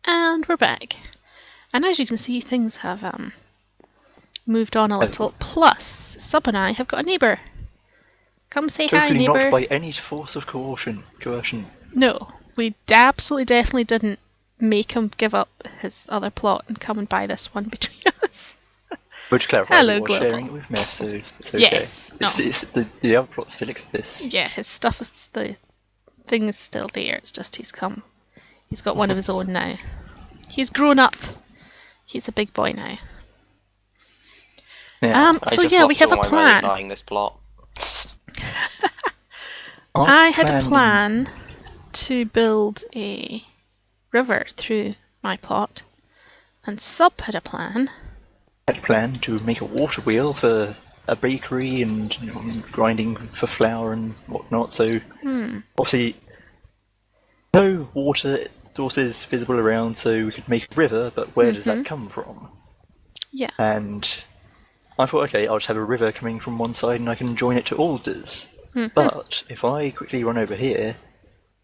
And we're back. And as you can see, things have moved on a little. Plus, Sub and I have got a neighbour. Come say hi, Totally neighbour. not by any force of coercion. No, we absolutely definitely didn't make him give up his other plot and come and buy this one between us. But to clarify, Hello, we were Global. sharing it with Meth, so it's okay. Yes, no. The other plot still exists. Yeah, his stuff is, the thing is still there, it's just he's got one of his own now. He's grown up. He's a big boy now. Yeah. So yeah, we have a plan. Buying this plot. I had a plan to build a river through my plot, and Sub had a plan. I had a plan to make a water wheel for a bakery and grinding for flour and whatnot, so obviously no water sources visible around, so we could make a river, but where does that come from? Yeah. And I thought, okay, I'll just have a river coming from one side and I can join it to Alder's. But if I quickly run over here,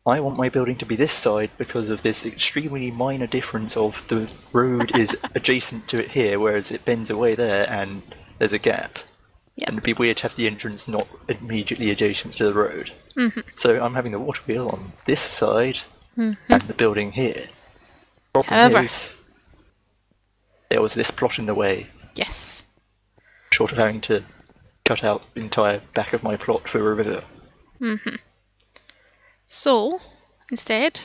I want my building to be this side because of this extremely minor difference of the road is adjacent to it here, whereas it bends away there and there's a gap. Yep. And it'd be weird to have the entrance not immediately adjacent to the road. So I'm having the water wheel on this side and the building here. However, is, there was this plot in the way. yes. Short of having to cut out the entire back of my plot for a river. So, instead,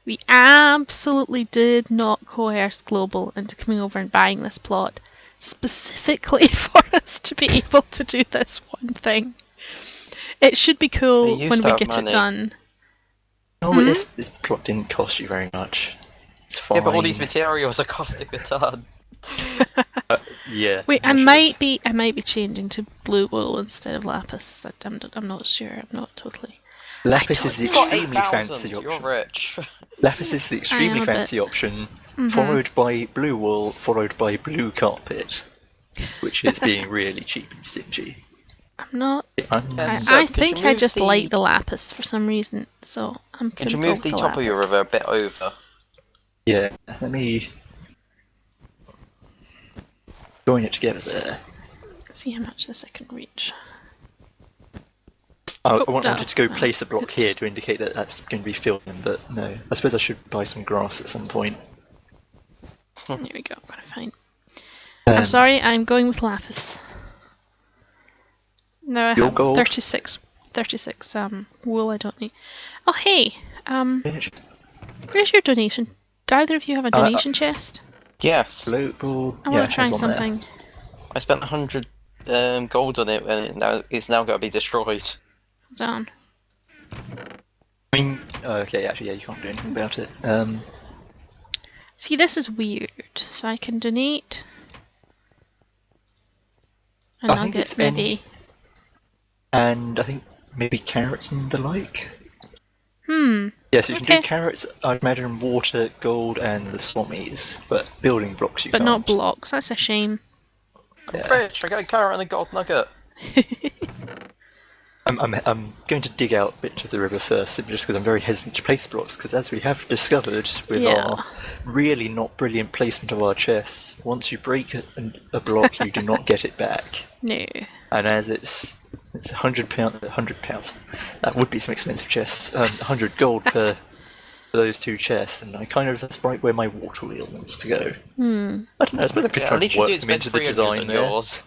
we absolutely did not coerce Global into coming over and buying this plot specifically for us to be able to do this one thing. It should be cool when we get it done. No, this plot didn't cost you very much. It's fine. Yeah, but all these materials are costing a ton. Yeah. Wait, I might be changing to blue wool instead of lapis. I'm not sure. I'm not totally. Lapis is the You've got extremely 8,000, fancy option. You're rich. Lapis is the extremely fancy option, followed by blue wool, followed by blue carpet, which is being really cheap and stingy. I'm not. Yes, I could think you I move just the- like the lapis for some reason, so I'm going Could to you go move with the the top of your lapis. river a bit over? Yeah, let me join it together there. See how much this I can reach. I Oh, wanted to go no. place a block Oops. here to indicate that that's going to be filled in, but no. I suppose I should buy some grass at some point. There we go. I'm gonna find. I'm sorry. I'm going with lapis. No, I Your have gold? 36 wool. I don't need. Oh hey, where's your donation? Do either of you have a donation chest? Yes. Global. I want to try something. I spent 100 gold on it, and it's now got to be destroyed. Hold on. I mean, okay, actually, yeah, you can't do anything about it. See, this is weird. So I can donate a I think it's nugget, maybe. And I think maybe carrots and the like. Yeah, so you can Okay. do carrots, I'd imagine water, gold, and the swammies, but building blocks you But can't. not blocks. That's a shame. Yeah. Rich, I got a carrot and a gold nugget. I'm going to dig out a bit of the river first, simply just because I'm very hesitant to place blocks, because as we have discovered with Yeah. our really not brilliant placement of our chests, once you break a block, you do not get it back. No. And as it's £100, that would be some expensive chests, 100 gold per for those two chests, and that's right where my water wheel wants to go. I don't know, I suppose I could Yeah, try at least and you do work them into the spend 300 design on there. yours.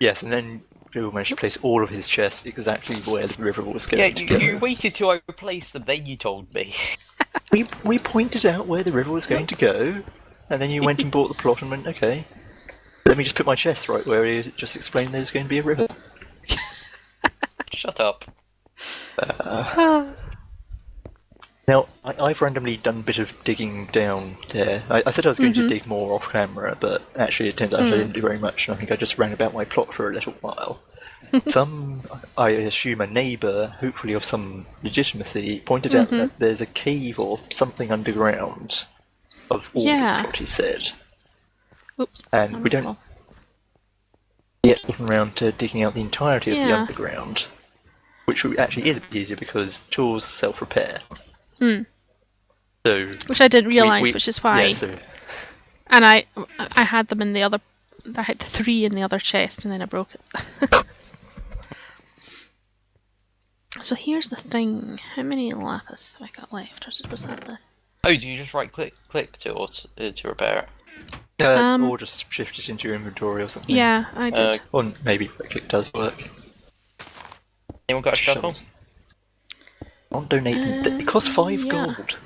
Yes, and then Bill managed to place all of his chests exactly where the river was Yeah, going to go. you waited till I replaced them, then you told me. We pointed out where the river was going to go, and then you went and bought the plot and went, okay, let me just put my chest right where he just explained there's going to be a river. Shut up. Now, I've randomly done a bit of digging down there. I said I was going to dig more off camera, but actually it turns out I didn't do very much, and I think I just ran about my plot for a little while. I assume a neighbour, hopefully of some legitimacy, pointed out that there's a cave or something underground of all this plot, he said. Oops. And we don't yet gotten around to digging out the entirety of the underground, which actually is a bit easier because tools self-repair. So Which I didn't realise, which is why. Yeah, so And I had them in the other. I had 3 in the other chest, and then I broke it. So here's the thing. How many lapis have I got left? Or was that the... Oh, do you just right click to repair it? or just shift it into your inventory or something. Yeah, I did. Or maybe right click does work. Anyone got a shovel? I'll donate them. It costs 5 yeah. gold.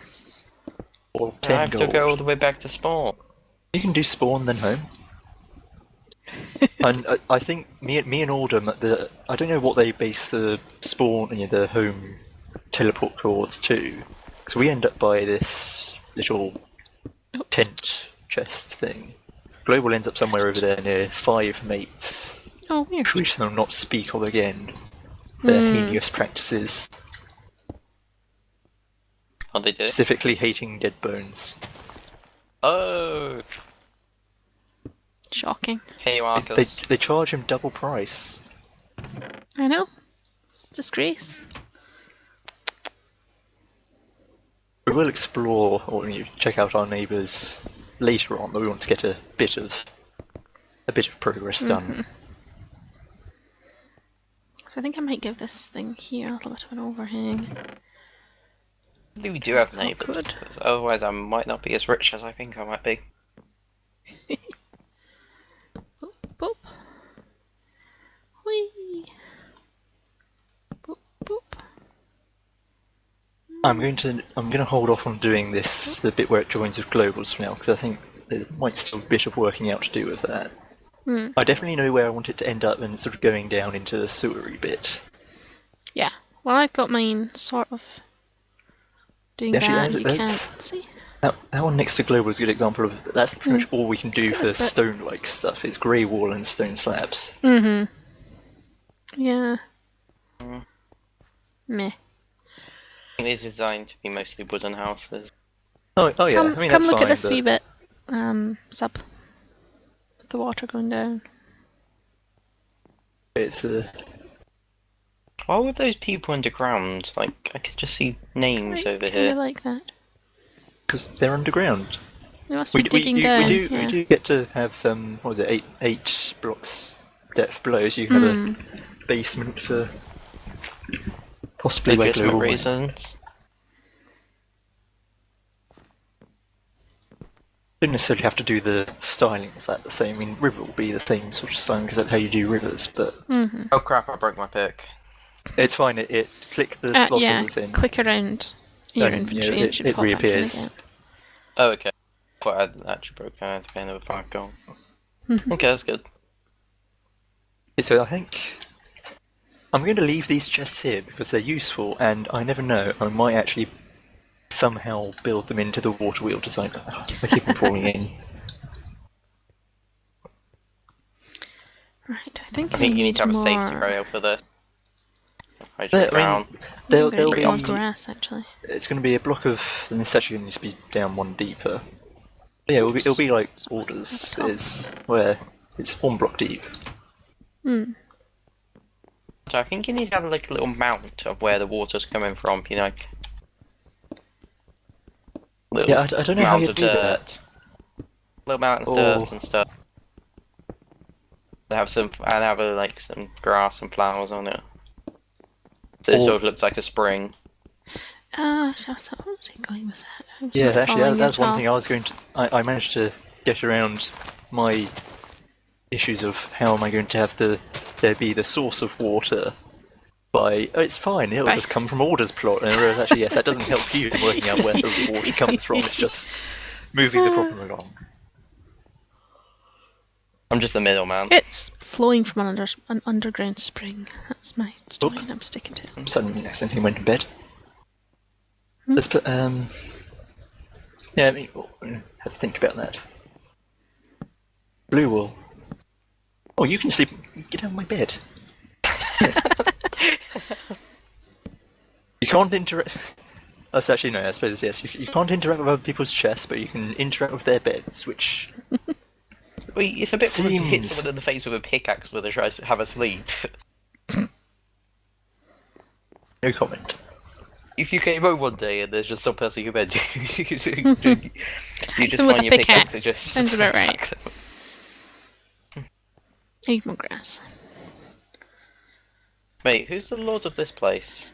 Or I 10 have gold. to go all the way back to spawn. You can do spawn then home. And I think me and Alder, I don't know what they base the spawn and the home teleport towards to. So we end up by this little tent chest thing. Global ends up somewhere over there near 5 mates. Oh, weird. We shall not speak of again. Their heinous practices. Oh, they do? Specifically hating dead bones. Oh! Shocking. Hey, Marcus. They charge him double price. I know. It's a disgrace. We will explore or check out our neighbours later on, but we want to get a bit of progress done. So I think I might give this thing here a little bit of an overhang. I think we do have neighbours, Good. because otherwise I might not be as rich as I think I might be. Boop, boop. Whee! Boop, boop. I'm going to hold off on doing the bit where it joins with globals for now, because I think there might still be a bit of working out to do with that. I definitely know where I want it to end up, and sort of going down into the sewery bit. Yeah. Well, I've got mine sort of doing Actually, that. You can't see. That one next to global is a good example of that's pretty much all we can do Look at for this bit. stone-like stuff. Is grey wall and stone slabs. Yeah. Meh. I think they're designed to be mostly wooden houses. Oh yeah. Come, I mean, come that's look fine, at this but wee bit. Sub. With the water going down. it's Why were those people underground? Like, I could just see names over I here. like that. because they're underground. They must be digging we down. do yeah. we do get to have what was it, eight blocks depth below, so you can have a basement for possibly where Legitimate global went. reasons. Don't necessarily have to do the styling of that the same. I mean, river will be the same sort of styling because that's how you do rivers, but Oh crap, I broke my pick. it's fine. It click the slot yeah, it was in. click around your and, inventory and it should it pop back in reappears. again. Oh, okay. Thought I'd actually broken. I had to pay another 5 gold. Okay, that's good. So I think I'm going to leave these chests here because they're useful, and I never know. I might actually somehow build them into the water wheel design. I keep on falling in. Right, I think I think you need to have a more... safety rail for the I hydrant mean, ground. There'll I'm gonna be get more grass actually. it's going to be a block of, and it's actually going to be down one deeper. But yeah, it'll be like Alders is where it's 1 block deep. So I think you need to have like a little mount of where the water's coming from. You know, like little Yeah, I don't know how mound you of do dirt. that. Little mountain of Or- dirt and stuff. They have some, and have like some grass and flowers on it. So it Or- sort of looks like a spring. So what was I going with that? I was Yeah, not actually, following that's it one all. thing I was going to. I managed to get around my issues of how am I going to have there be the source of water by. Oh, it's fine. It'll By- just come from Alder's plot. And whereas actually, yes, that doesn't help you in working out where the water comes from. It's just moving the problem along. I'm just the middleman. It's flowing from an underground spring. That's my story and I'm sticking to it. Suddenly, next thing went to bed. Let's put. Yeah, I mean, have to think about that. Blue wool. Oh, you can sleep. Get out of my bed. You can't interact. That's actually no. I suppose yes. You can't interact with other people's chests, but you can interact with their beds, which Well, it's a bit rude to hit Seems- someone in the face with a pickaxe when they try to have a sleep. no comment. If you came home one day and there's just some person in your bed, you just them with find a your pickaxe pickaxe. and just Sounds about right. attack them. Need more grass. Mate, who's the lord of this place?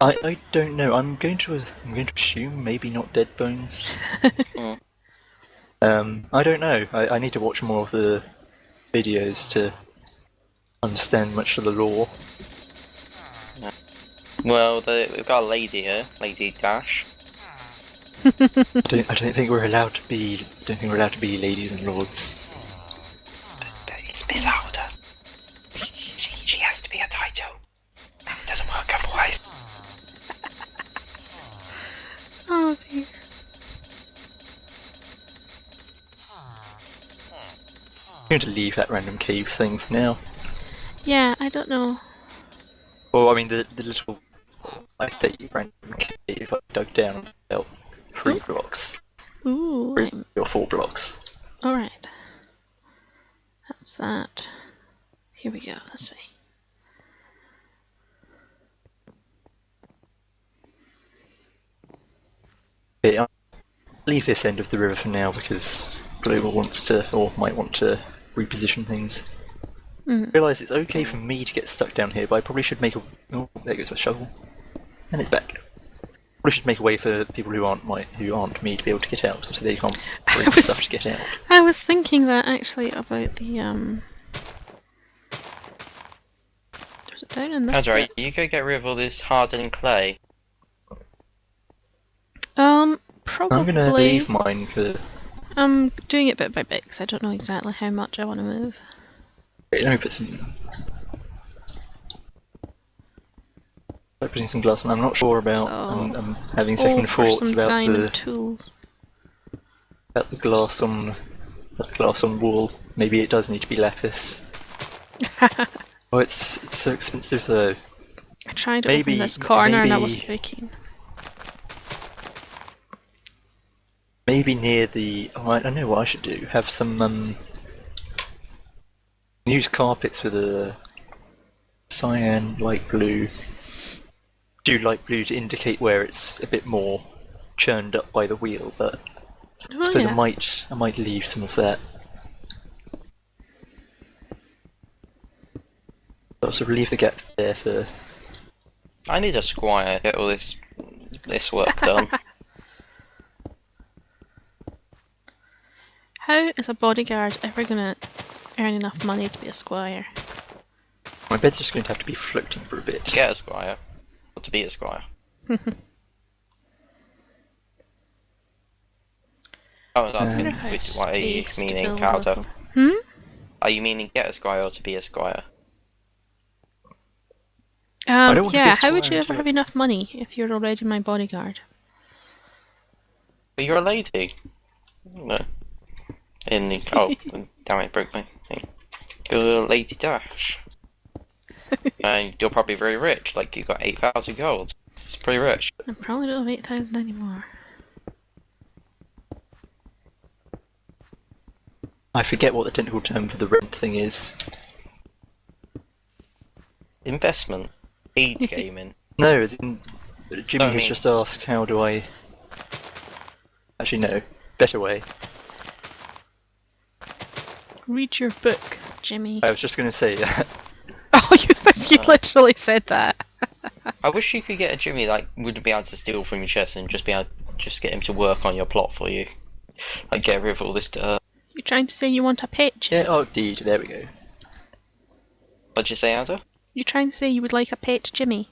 I don't know. I'm going to assume maybe not Dead Bones. I don't know. I need to watch more of the videos to understand much of the lore. Well, we've got a lady here, Lady Dash. I don't think we're allowed to be. Don't think we're allowed to be ladies and lords. But it's Miss Alder. She has to be a title. Doesn't work otherwise. Oh dear. I'm going to leave that random cave thing for now. Yeah, I don't know. Well, I mean the little I say random cave I dug down about 3 blocks, Ooh, 3 or 4 blocks. alright. That's that. Here we go, this way. Okay, I'll leave this end of the river for now because Global wants to, or might want to, reposition things. I realise it's okay for me to get stuck down here, but I probably should make a. Oh, there goes my shovel, and it's back. Probably should make a way for people who aren't me to be able to get out, so they can't break stuff to get out. I was thinking that actually about the Was it down in this That's right, bit? you go get rid of all this hardened clay. Probably. I'm gonna leave mine for. I'm doing it bit by bit because I don't know exactly how much I want to move. Wait, let me put some. I'm putting some glass on. I'm not sure about. I'm having second for thoughts some about diamond tools. the glass on wall. Maybe it does need to be lapis. Oh, it's so expensive though. I tried to Maybe- open this corner and I maybe- wasn't very keen. Maybe near the. Oh, I know what I should do. Have some use carpets with a cyan, light blue. Do light blue to indicate where it's a bit more churned up by the wheel, but I Oh suppose yeah. I might leave some of that. I'll sort of leave the gap there for. I need a squire to get all this work done. How is a bodyguard ever gonna earn enough money to be a squire? My bed's just going to have to be floating for a bit. Get a squire. Or to be a squire. I was asking, How what are you space to meaning, build a Alder? little- Are you meaning get a squire or to be a squire? don't want to be a Yeah, how would squire you ever until- have enough money if you're already my bodyguard? But you're a lady. No. Oh, damn it, broke my thing. You're Lady Dash. And you're probably very rich, like you got 8,000 gold. It's pretty rich. I probably don't have 8,000 anymore. I forget what the technical term for the rent thing is. Investment. Paid gaming. No, as in, Jimmy I has mean- just asked how do I. Actually, no. Better way. Read your book, Jimmy. I was just going to say that. Oh, you literally said that. I wish you could get a Jimmy like wouldn't be able to steal from your chest and just be able just get him to work on your plot for you. Like get rid of all this dirt. You're trying to say you want a pet, Jimmy? Yeah, oh, indeed, there we go. What'd you say, Alder? You're trying to say you would like a pet, Jimmy?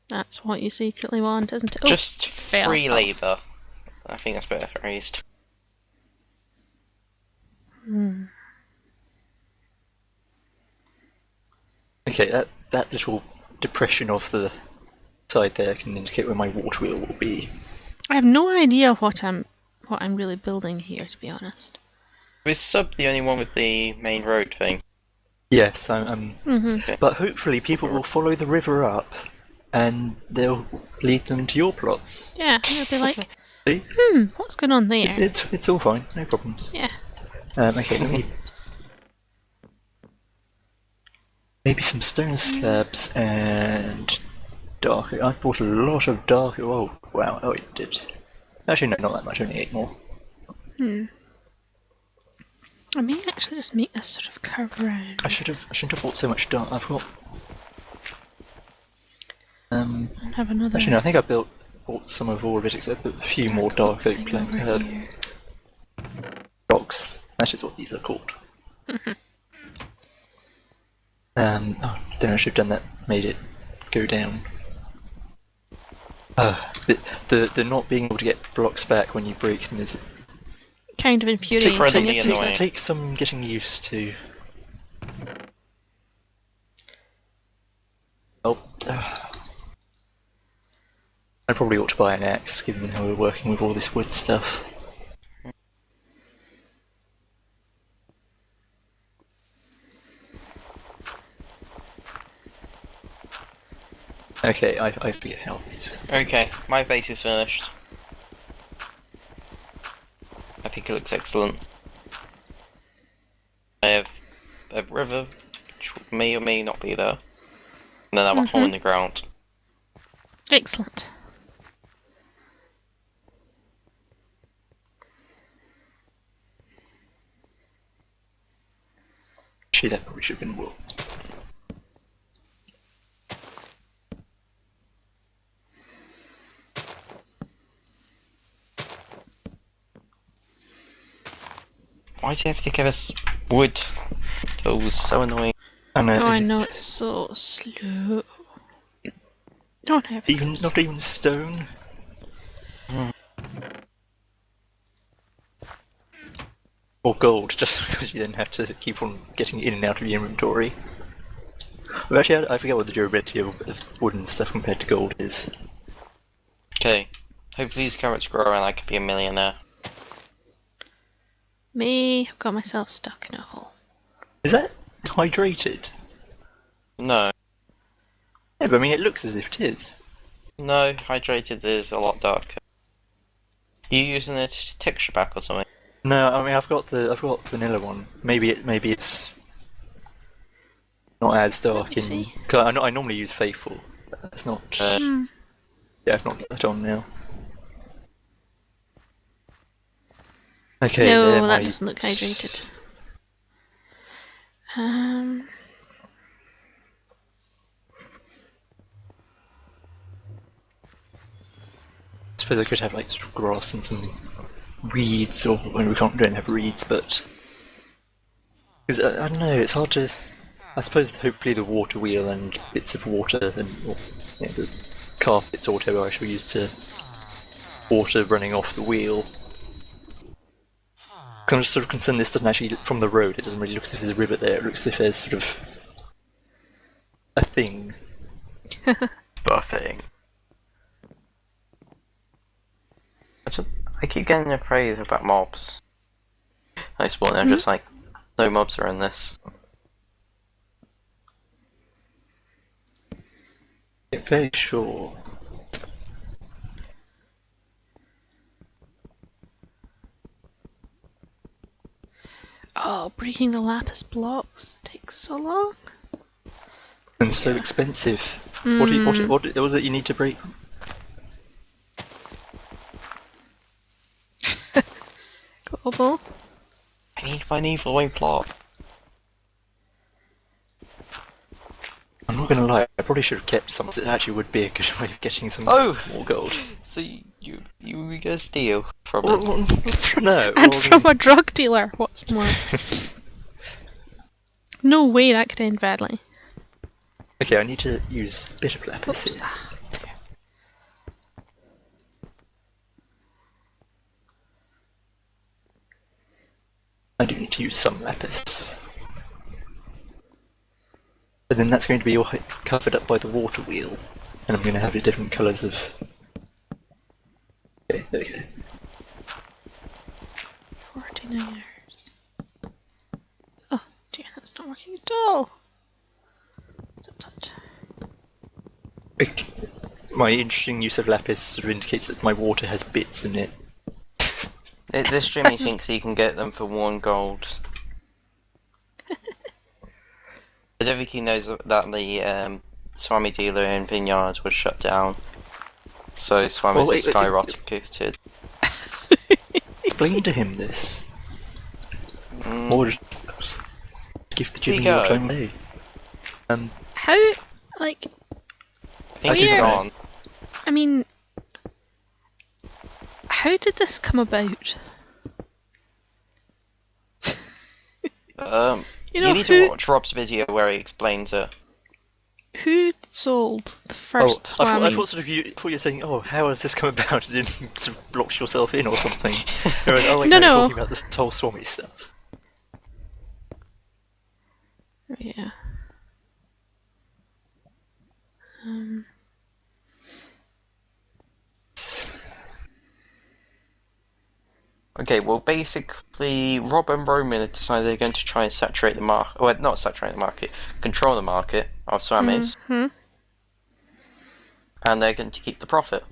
That's what you secretly want, isn't it? Oh, Just fell free off. labour. I think that's better phrased. Okay, that little depression off the side there can indicate where my water wheel will be. I have no idea what I'm really building here, to be honest. Was Sub the only one with the main road thing? Yes, I'm. Mm-hmm. But hopefully people will follow the river up, and they'll lead them to your plots. Yeah, they'll be like, See? what's going on there? It's all fine, no problems. Yeah. Okay, let me maybe some stone slabs and dark. I bought a lot of dark. Oh wow! Oh, it did. Actually, no, not that much. Only 8 more. I may actually just make this sort of curve around. I shouldn't have bought so much dark. I've got. And have another. Actually, no, I think I bought some of all of it except a few more dark oak plank rocks. That's just what these are called. Then I should have done that. Made it go down. The not being able to get blocks back when you break them is Kind of infuriating, Incredibly isn't it? annoying. takes some getting used to. Oh, I probably ought to buy an axe, given how we're working with all this wood stuff. Okay, I forget how these. Okay, my base is finished. I think it looks excellent. I have a river, which may or may not be there. And then I have a hole in the ground. Excellent. Actually, that probably should have been wool. Why do you have to give us wood? That was so annoying. And Oh, I know, it's so slow. Don't have it. not even stone. Or gold, just because you then have to keep on getting in and out of your inventory. But actually, I forget what the durability of wooden stuff compared to gold is. Okay, hopefully these carrots grow and I could be a millionaire. Me, I've got myself stuck in a hole. Is that hydrated? No, Yeah, but I mean, it looks as if it is. no, hydrated is a lot darker. You using a texture pack or something? No, I mean I've got vanilla one. Maybe it's not as dark me in. see. Cause I normally use faithful. That's not. Yeah, I've not got that on now. Okay. No, there that my- doesn't look hydrated. I suppose I could have like sort of grass and some reeds, or when we don't have reeds, but because I don't know, it's hard to. I suppose hopefully the water wheel and bits of water and the carpets or whatever I shall use to water running off the wheel. 'Cause I'm just sort of concerned this doesn't actually from the road. It doesn't really look as if there's a river there. It looks as if there's sort of a thing. Buffing. I keep getting afraid about mobs. I spawn, I'm just like, no mobs are in this. Yeah, very sure. Oh, breaking the lapis blocks takes so long. And so expensive. What was it you need to break? Global. I need my evil way plot. I'm not gonna lie, I probably should have kept some. It actually would be a good way of getting some more gold. So you were gonna steal from it? No, And well, from a drug dealer, what's more. No way that could end badly. okay, I need to use a bit of lapis Oops. here. I do need to use some lapis. But then that's going to be all covered up by the water wheel, and I'm going to have the different colours of. Okay, there we go. 49 hours. Oh, dear, that's not working at all. Tut, tut. My interesting use of lapis sort of indicates that my water has bits in it. This Jimmy thinks he can get them for 1 gold. I don't think he knows that the Swami dealer in Vineyards was shut down. So Swami's wait, skyrocketed. Explain to him this. Mm. Or just give the Here you Jimmy your go. time day. How, like, I think he's Where? gone. I mean, how did this come about? You know, You need to watch Rob's video where he explains it. who sold the first I thought Swamis? sort of you were saying, oh, how has this come about? As in, sort of locked yourself in or something. You're like, oh, wait, No, no, no. talking about this whole Swami stuff. Yeah. Okay, well, basically, Rob and Roman have decided they're going to try and saturate the market. Well, not saturate the market, control the market of Swamis, and they're going to keep the profit.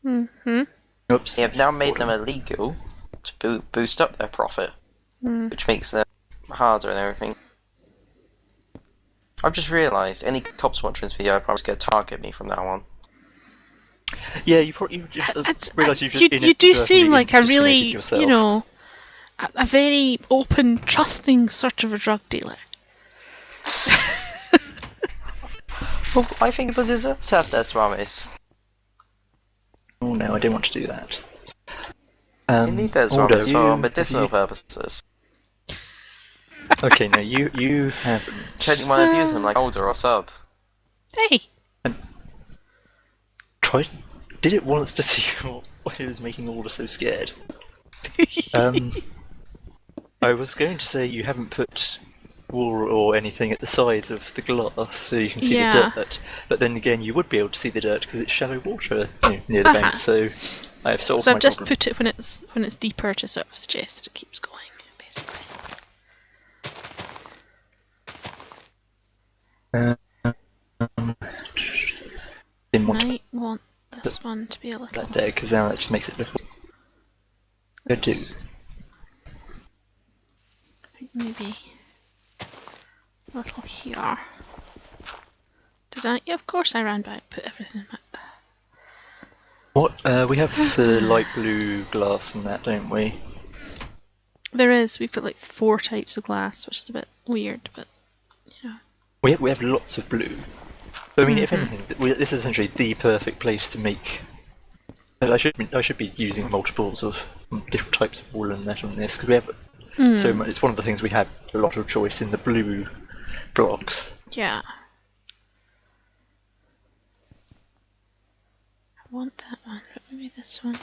Oops. They have now made them illegal to boost up their profit, which makes them harder and everything. I've just realised any cops watching this video are probably going to target me from now on. Yeah, you just realise you've just you do seem like a really, yourself. you know, a very open, trusting sort of a drug dealer. Well, I think it was deserve to have their Swamis. Oh no, I didn't want to do that. You need their Alder, Swamis for have medicinal you- purposes. Okay, no, you haven't. Don't you want to use them like Alder or Sub? Hey, Did it once to see what was making Alder so scared. I was going to say you haven't put wool or anything at the sides of the glass so you can see Yeah. the dirt, but then again you would be able to see the dirt because it's shallow water near the bank, so I have solved so my I've just problem. put it when it's deeper to sort of suggest it keeps going, basically. Didn't want to Might want this one to be a put little. that there because now that just makes it difficult. I do. I think maybe a little here. Did I? Yeah, of course I ran back and put everything in my. What? We have the light blue glass and that, don't we? There is. We've got like 4 types of glass, which is a bit weird, but you know. We have lots of blue. So, I mean, if anything, this is essentially the perfect place to make. I should be using multiples of different types of wool and that on this because we have so much. It's one of the things we had a lot of choice in the blue blocks. Yeah. I want that one, but maybe this one.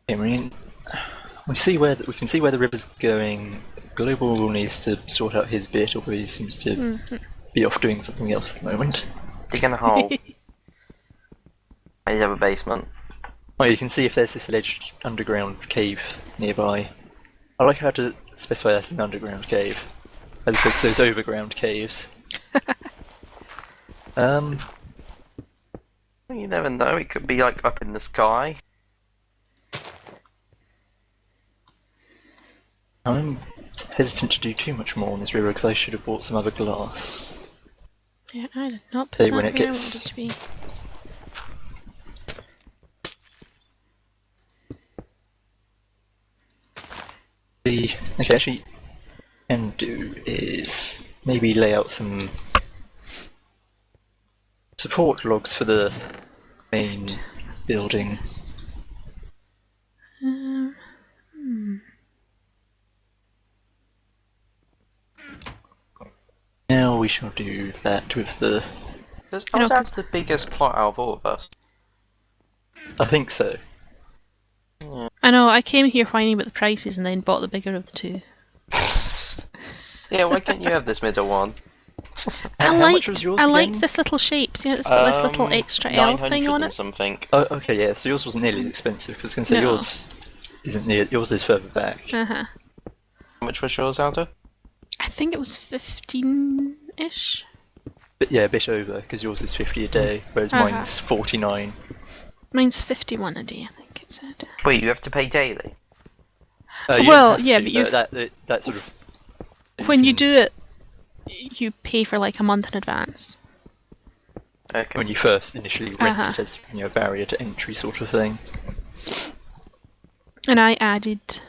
I mean, we can see where the river's going. Global needs to sort out his bit, although he seems to be off doing something else at the moment. Digging a hole. I have a basement. Oh, you can see if there's this alleged underground cave nearby. I like how to specify that's an underground cave, as opposed to those overground caves. You never know, it could be like up in the sky. I'm hesitant to do too much more on this river because I should have bought some other glass. Yeah, I did not put Hey, that when it where gets- I wanted to be. Okay, actually, can do is maybe lay out some support logs for the main building. Now we shall do that with the. Does You know, Alder have the biggest plot out of all of us? I think so. I know, I came here whining about the prices and then bought the bigger of the two. Yeah, why can't you have this middle one? How much was yours I again? liked this little shape. See how it's got this little extra L 900 thing on and it? something. Oh, okay, yeah. So yours wasn't nearly as expensive because I was going to say No. yours isn't near. Yours is further back. Uh-huh. How much was yours, Alder? I think it was 15-ish. But yeah, a bit over, because yours is 50 a day, whereas mine's 49. Mine's 51 a day, I think it said. Wait, you have to pay daily? You Well, don't have yeah, to, but you've- that sort of... When you can- do it, you pay for like a month in advance. Okay. When you first initially rent it as a barrier to entry sort of thing. And I added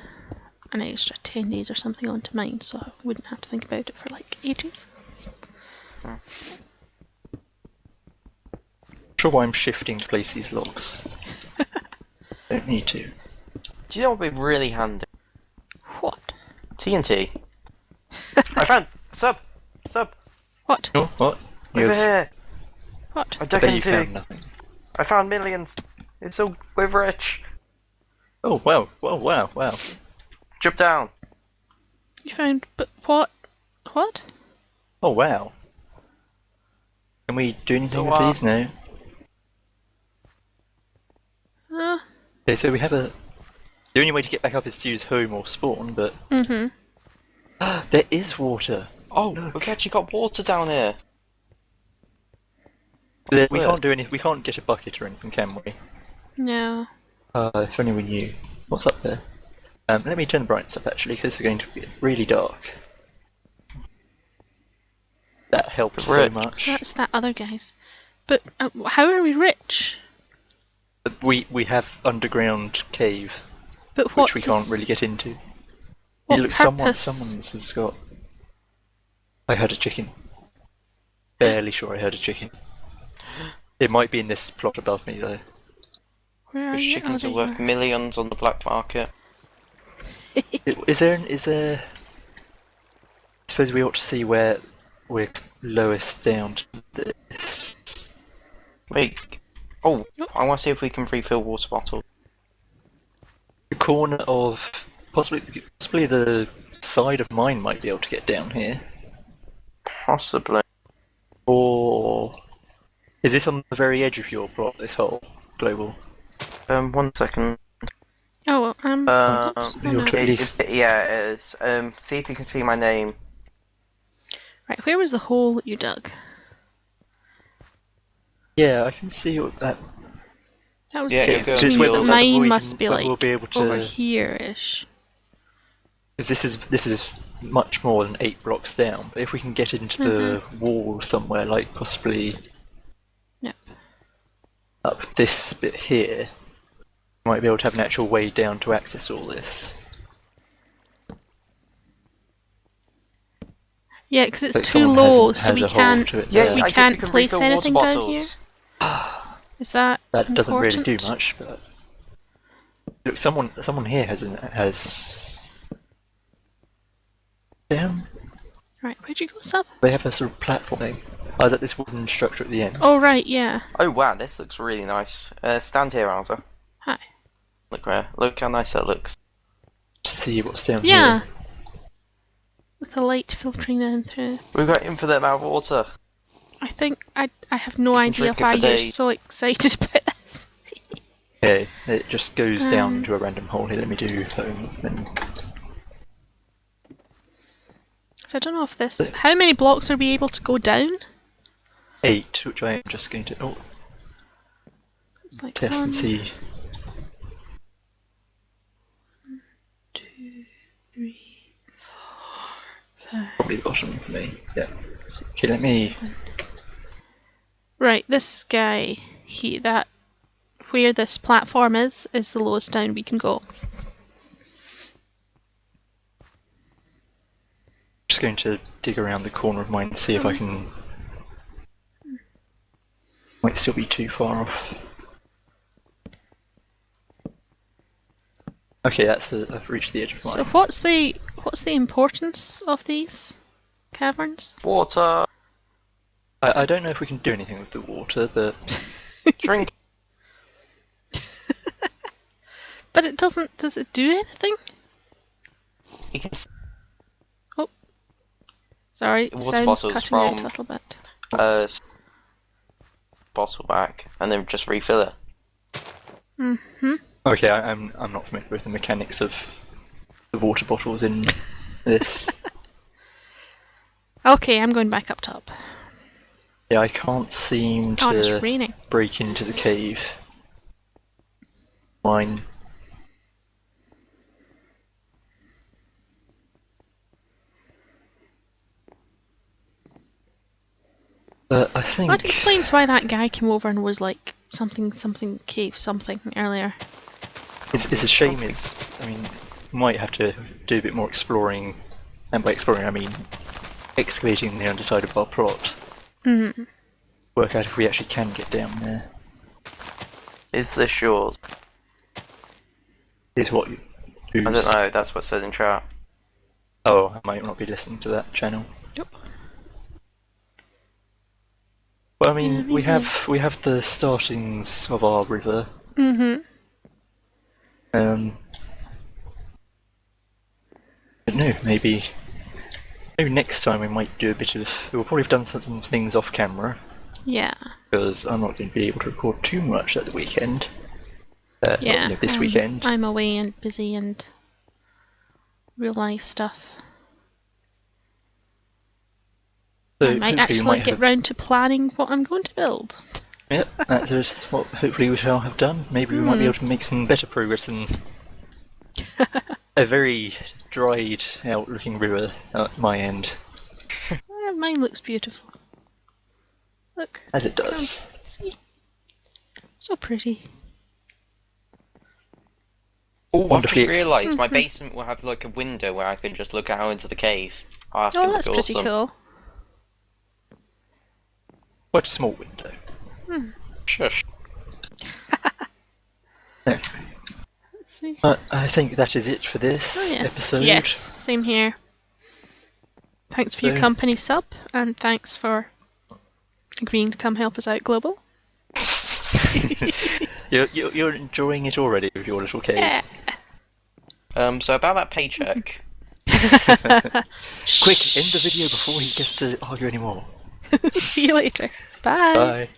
an extra 10 days or something onto mine, so I wouldn't have to think about it for like ages. Not sure why I'm shifting to place these locks. Don't need to. Do you know what would be really handy? What? TNT. I found sub. What? Oh, what? Over here. What? I I dug bet you into. found nothing. I found millions. It's so we're rich. Oh, wow. Wow. Jump down. You found. But what? What? Oh, wow. Can we do anything So, with these now? Okay, so we have a... The only way to get back up is to use home or spawn, but... There is water! Oh, we've actually got water down here. We Where? can't do any. We can't get a bucket or anything, can we? No. If only we knew. What's up there? Let me turn the brightness up actually, because this is going to be really dark. That helps so Rich. much. That's that other guy's. But how are we rich? We have underground cave, But what which we can't really get into. What Look, purpose? someone's has got. I heard a chicken. Barely sure I heard a chicken. It might be in this plot above me though. Where are Which you? chickens Oh, are there you worth millions on the black market. Is there? I suppose we ought to see where we're lowest down to this. Wait. Oh, I want to see if we can refill water bottles. The corner of possibly the side of mine might be able to get down here, Possibly. or is this on the very edge of your plot? This whole global. 1 second. Oh, well, oops. Oh, You'll no. try- At least- Yeah, it is. See if you can see my name. Right, where was the hole that you dug? Yeah, I can see what that. That was Yeah, there, it's which going means to that be mine avoid- must be but like we'll be able to- over here-ish. Because this is much more than 8 blocks down. But if we can get into the wall somewhere, like possibly Yep. up this bit here, we might be able to have an actual way down to access all this. Yeah, because it's Like too someone low, has so we a hole can't. to it Yeah, there. We I guess can't we can place refill anything water down bottles. here. Is that That doesn't really do important? much, but look, someone here has down. Right, where'd you go, sub? They have a sort of platform thing. I was at this wooden structure at the end. Oh, right, yeah. Oh wow, this looks really nice. Stand here, Alder. Hi. Look how nice that looks. To see what's down Yeah. here. With the light filtering down through. We've got infinite amount of water. I think I have no can idea drink it why for you're days. so excited about this. Yeah, it just goes down into a random hole here. Let me do home. And So I don't know if this. How many blocks are we able to go down? 8, which I am just going to It's like test 1, and see. 2, 3, 4, 5. Probably the bottom for me. Yeah. Okay, let me. Right, this guy, where this platform is the lowest down we can go. Just going to dig around the corner of mine and see if I can. Might still be too far off. Okay, I've reached the edge of mine. So what's the importance of these caverns? Water. I don't know if we can do anything with the water, but Drink. But it doesn't. Does it do anything? You can Sorry, Water sounds bottles cutting out a from- little bit. bottle back and then just refill it. okay, I'm not familiar with the mechanics of the water bottles in this. Okay, I'm going back up top. Yeah, I can't seem Oh, it's to raining. break into the cave. Mine. But I think That explains why that guy came over and was like something cave something earlier. it's a shame. I mean, we might have to do a bit more exploring, and by exploring I mean excavating the underside of our plot. Mm-hmm. Work out if we actually can get down there. Is this yours? Is what you. I don't know, that's what said in chat. Oh, I might not be listening to that channel. Yep. Well, I mean, we have the startings of our river. Mm-hmm. But no, maybe next time we might do a bit of. We'll probably have done some things off camera Yeah. because I'm not going to be able to record too much at the weekend. Yeah. This weekend. I'm away and busy and real life stuff. So I might hopefully we actually might get have. round to planning what I'm going to build. Yep, that is what hopefully we shall have done. Maybe we might be able to make some better progress than a very dried out looking river at my end. Mine looks beautiful. Look. As it does. See? So pretty. Oh, I've just Wonderfully realised my basement will have like a window where I can just look out into the cave. Oh, that's Oh, gonna that's be pretty awesome. cool. Quite a small window. Shush. Anyway, Let's see. I think that is it for this Oh, yes. episode. Yes, same here. Thanks for your So- company, sub, and thanks for agreeing to come help us out, Global. You're enjoying it already with your little cave. Yeah. So about that paycheck. Quick, end the video before he gets to argue anymore. See you later. Bye. Bye.